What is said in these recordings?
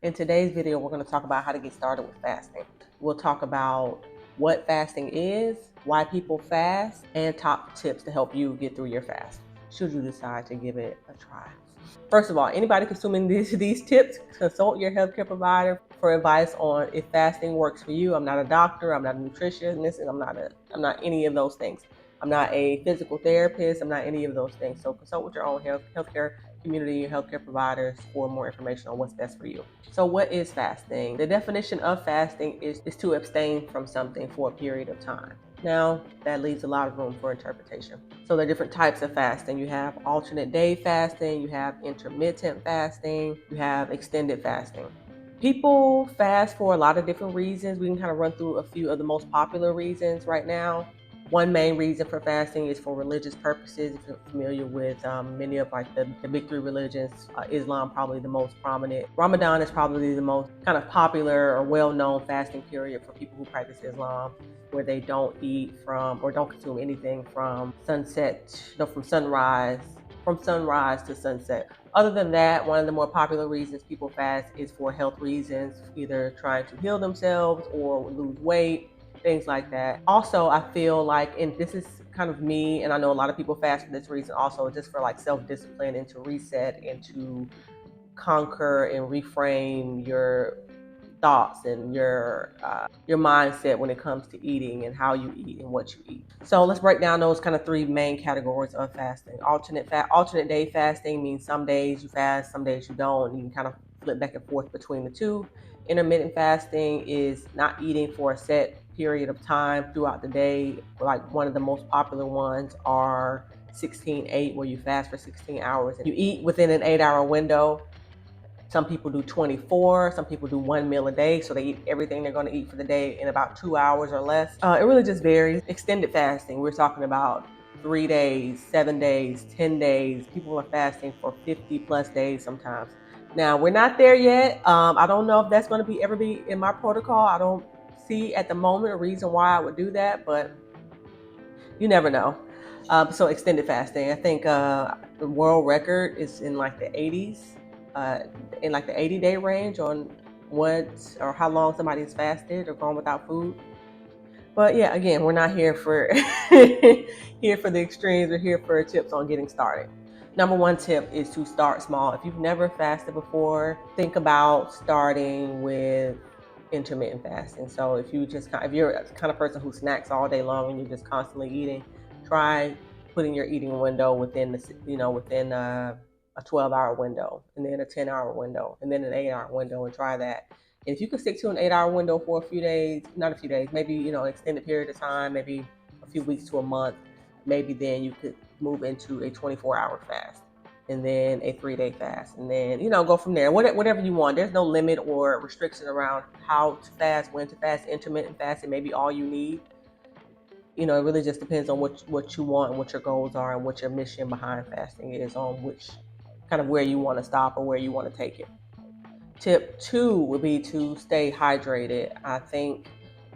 In today's video, we're going to talk about how to get started with fasting. We'll talk about what fasting is, why people fast, and top tips to help you get through your fast, should you decide to give it a try. First of all, anybody consuming these tips, consult your healthcare provider for advice on if fasting works for you. I'm not a doctor, I'm not a nutritionist, and I'm not any of those things. I'm not a physical therapist, I'm not any of those things. So consult with your own healthcare community, your healthcare providers for more information on what's best for you. So what is fasting? The definition of fasting is to abstain from something for a period of time. Now, that leaves a lot of room for interpretation. So there are different types of fasting. You have alternate day fasting, you have intermittent fasting, you have extended fasting. People fast for a lot of different reasons. We can kind of run through a few of the most popular reasons right now. One main reason for fasting is for religious purposes. If you're familiar with many of like the big three religions, Islam probably the most prominent. Ramadan is probably the most kind of popular or well-known fasting period for people who practice Islam, where they don't eat from or don't consume anything from from sunrise to sunset. Other than that, one of the more popular reasons people fast is for health reasons, either trying to heal themselves or lose weight, things like that. Also, I feel like, and this is kind of me, and I know a lot of people fast for this reason also, just for like self-discipline and to reset and to conquer and reframe your thoughts and your mindset when it comes to eating and how you eat and what you eat. So let's break down those kind of three main categories of fasting. Alternate day fasting means some days you fast, some days you don't. You can kind of flip back and forth between the two. Intermittent fasting is not eating for a set period of time throughout the day. Like one of the most popular ones are 16-8, where you fast for 16 hours and you eat within an 8-hour window. Some people do 24, some people do one meal a day, so they eat everything they're going to eat for the day in about 2 hours or less. It really just varies. Extended fasting, we're talking about 3 days, 7 days, 10 days. People are fasting for 50 plus days sometimes. Now, we're not there yet. I don't know if that's going to ever be in my protocol. I don't see at the moment a reason why I would do that, but you never know. So extended fasting, I think the world record is in like the 80s, in like the 80-day range on what or how long somebody's fasted or gone without food. But yeah, again, we're not here for here for the extremes. We're here for tips on getting started. Number one tip is to start small. If you've never fasted before, think about starting with intermittent fasting. So if you're a kind of person who snacks all day long and you're just constantly eating, try putting your eating window within within a 12-hour window, and then a 10-hour window, and then an 8-hour window, and try that. And if you can stick to an 8-hour window for a few days, not a few days, maybe an extended period of time, maybe a few weeks to a month, maybe then you could move into a 24-hour fast, and then a 3-day fast, and then go from there. Whatever you want. There's no limit or restriction around how to fast, when to fast. Intermittent fasting may be all you need. It really just depends on what you want and what your goals are and what your mission behind fasting is, on which kind of where you want to stop or where you want to take it. Tip 2 would be to stay hydrated. I think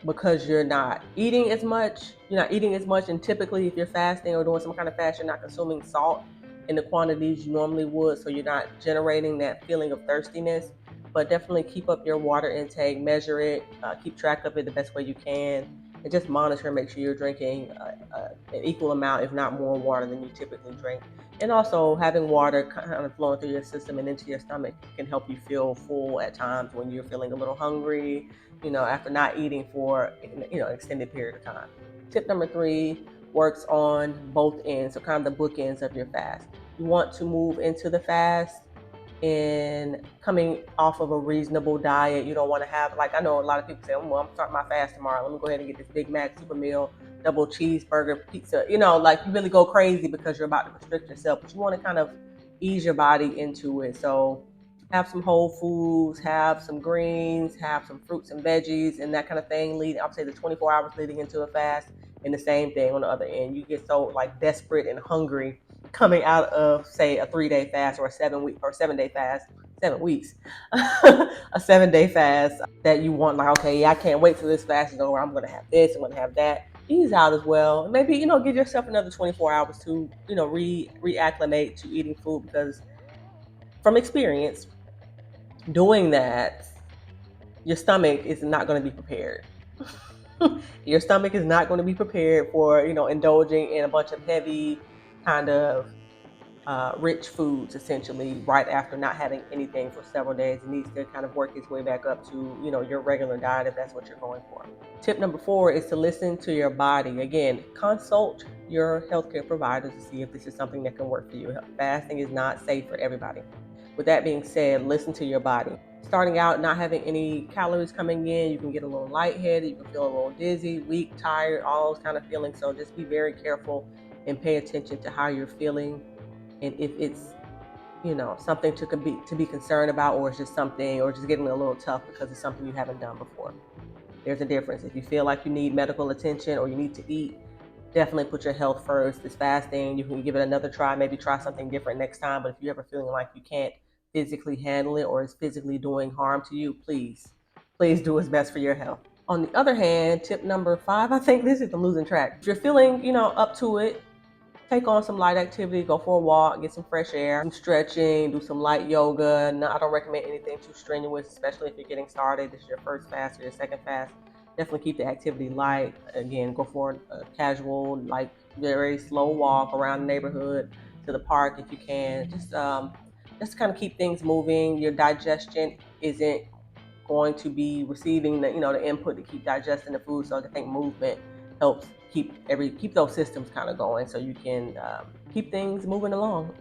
because you're not eating as much, and typically if you're fasting or doing some kind of fast, you're not consuming salt in the quantities you normally would, so you're not generating that feeling of thirstiness. But definitely keep up your water intake, measure it, keep track of it the best way you can, and just monitor and make sure you're drinking an equal amount, if not more, water than you typically drink. And also, having water kind of flowing through your system and into your stomach can help you feel full at times when you're feeling a little hungry, after not eating for an extended period of time. Tip number 3 works on both ends, so kind of the bookends of your fast. You want to move into the fast in coming off of a reasonable diet. You don't want to have, like, I know a lot of people say, well, I'm starting my fast tomorrow, let me go ahead and get this Big Mac super meal, double cheeseburger, pizza. Like, you really go crazy because you're about to restrict yourself, but you want to kind of ease your body into it. So have some whole foods, have some greens, have some fruits and veggies and that kind of thing. I'll say the 24 hours leading into a fast, and the same thing on the other end. You get so like desperate and hungry coming out of, say, a 3-day fast or a 7-day fast, 7 weeks, a 7-day fast, that you want, like, okay, I can't wait till this fast is over. I'm going to have this, I'm going to have that. Ease out as well. Maybe, give yourself another 24 hours to, reacclimate to eating food, because from experience, doing that, your stomach is not going to be prepared. Your stomach is not going to be prepared for, indulging in a bunch of heavy kind of rich foods essentially right after not having anything for several days. It needs to kind of work its way back up to, your regular diet if that's what you're going for. Tip number 4 is to listen to your body. Again, consult your healthcare providers to see if this is something that can work for you. Fasting is not safe for everybody. With that being said, listen to your body. Starting out not having any calories coming in, you can get a little lightheaded, you can feel a little dizzy, weak, tired, all those kind of feelings. So just be very careful and pay attention to how you're feeling, and if it's something to be concerned about, or it's just something, or just getting a little tough because it's something you haven't done before. There's a difference. If you feel like you need medical attention or you need to eat, definitely put your health first. This fasting, you can give it another try, maybe try something different next time. But if you're ever feeling like you can't physically handle it or it's physically doing harm to you, please do what's best for your health. On the other hand, tip number 5, I think this is, I'm losing track. If you're feeling, up to it, take on some light activity, go for a walk, get some fresh air, some stretching, do some light yoga. No, I don't recommend anything too strenuous, especially if you're getting started. This is your first fast or your second fast. Definitely keep the activity light. Again, go for a casual, like very slow walk around the neighborhood to the park if you can. Just kind of keep things moving. Your digestion isn't going to be receiving the input to keep digesting the food. So I think movement helps keep those systems kind of going, so you can keep things moving along.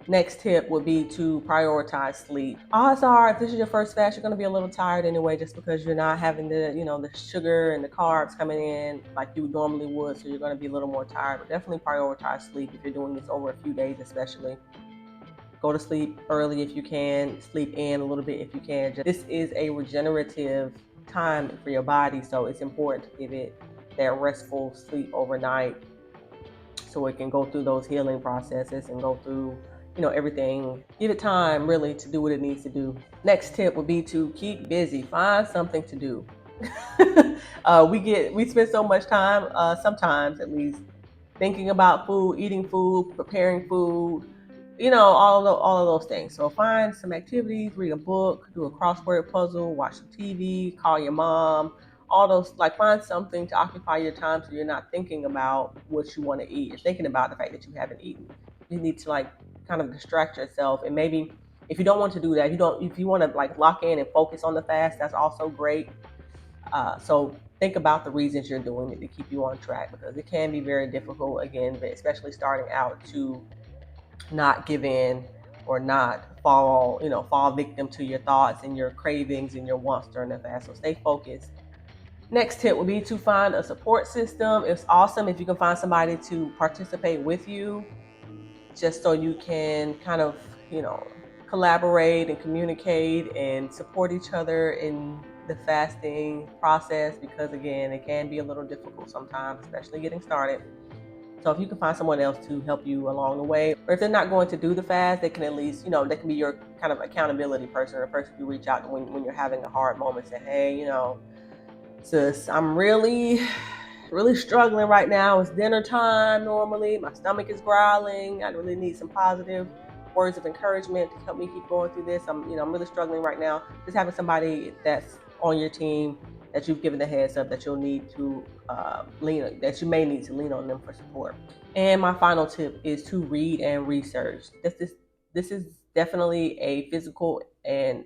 Next tip would be to prioritize sleep. Odds are, if this is your first fast, you're going to be a little tired anyway, just because you're not having the sugar and the carbs coming in like you normally would. So you're going to be a little more tired, but definitely prioritize sleep if you're doing this over a few days, especially. Go to sleep early if you can, sleep in a little bit if you can. This is a regenerative time for your body, so it's important to give it that restful sleep overnight so it can go through those healing processes and go through everything. Give it time really to do what it needs to do. Next tip would be to keep busy. Find something to do. We spend so much time, sometimes at least, thinking about food, eating food, preparing food, all of those things. So find some activities, read a book, do a crossword puzzle, watch some TV, call your mom, all those, like, find something to occupy your time so you're not thinking about what you want to eat. You're thinking about the fact that you haven't eaten. You need to, like, kind of distract yourself. And maybe if you don't want to do that, if you want to, like, lock in and focus on the fast, that's also great. So think about the reasons you're doing it to keep you on track, because it can be very difficult, again, especially starting out, to not give in or not fall victim to your thoughts and your cravings and your wants during the fast. So stay focused. Next tip would be to find a support system. It's awesome if you can find somebody to participate with you, just so you can kind of, collaborate and communicate and support each other in the fasting process, because again, it can be a little difficult sometimes, especially getting started. So if you can find someone else to help you along the way, or if they're not going to do the fast, they can at least, they can be your kind of accountability person, or a person you reach out to when you're having a hard moment. Say, hey, sis, I'm really, really struggling right now. It's dinner time normally. My stomach is growling. I really need some positive words of encouragement to help me keep going through this. I'm really struggling right now. Just having somebody that's on your team that you've given the heads up that you'll need to that you may need to lean on them for support. And my final tip is to read and research. This is definitely a physical and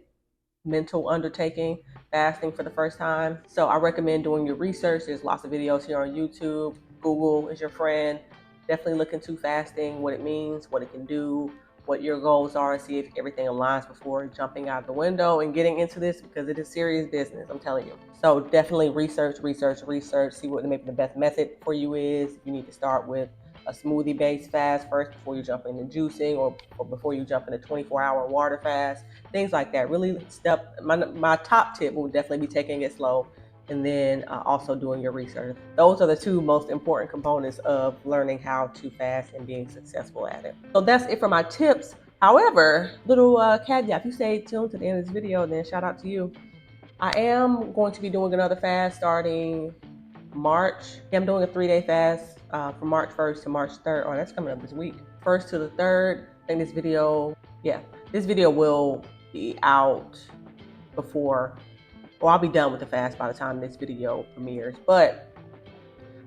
mental undertaking, fasting for the first time. So I recommend doing your research. There's lots of videos here on YouTube. Google is your friend. Definitely look into fasting, what it means, what it can do, what your goals are, and see if everything aligns before jumping out the window and getting into this, because it is serious business, I'm telling you. So definitely research, see what maybe the best method for you is. If you need to start with a smoothie-based fast first before you jump into juicing, or before you jump into 24-hour water fast, things like that. Really, my top tip will definitely be taking it slow, and then also doing your research. Those are the two most important components of learning how to fast and being successful at it. So that's it for my tips. However, little caveat, if you stay tuned to the end of this video, then shout out to you. I am going to be doing another fast starting March. I'm doing a 3-day fast from March 1st to March 3rd. Oh, that's coming up this week. 1st to the 3rd. I think this video will be out before, or I'll be done with the fast by the time this video premieres. But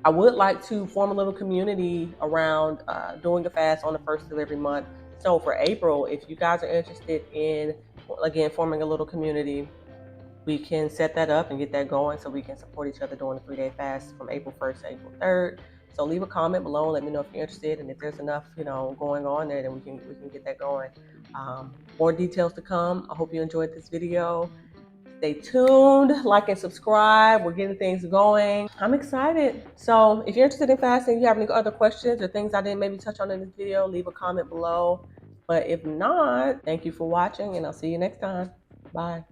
I would like to form a little community around doing a fast on the first of every month. So for April, if you guys are interested in, again, forming a little community, we can set that up and get that going so we can support each other during the 3-day fast from April 1st to April 3rd. So leave a comment below. Let me know if you're interested, and if there's enough, going on there, then we can get that going. More details to come. I hope you enjoyed this video. Stay tuned, like and subscribe. We're getting things going. I'm excited. So if you're interested in fasting, you have any other questions or things I didn't maybe touch on in this video, leave a comment below. But if not, thank you for watching, and I'll see you next time. Bye.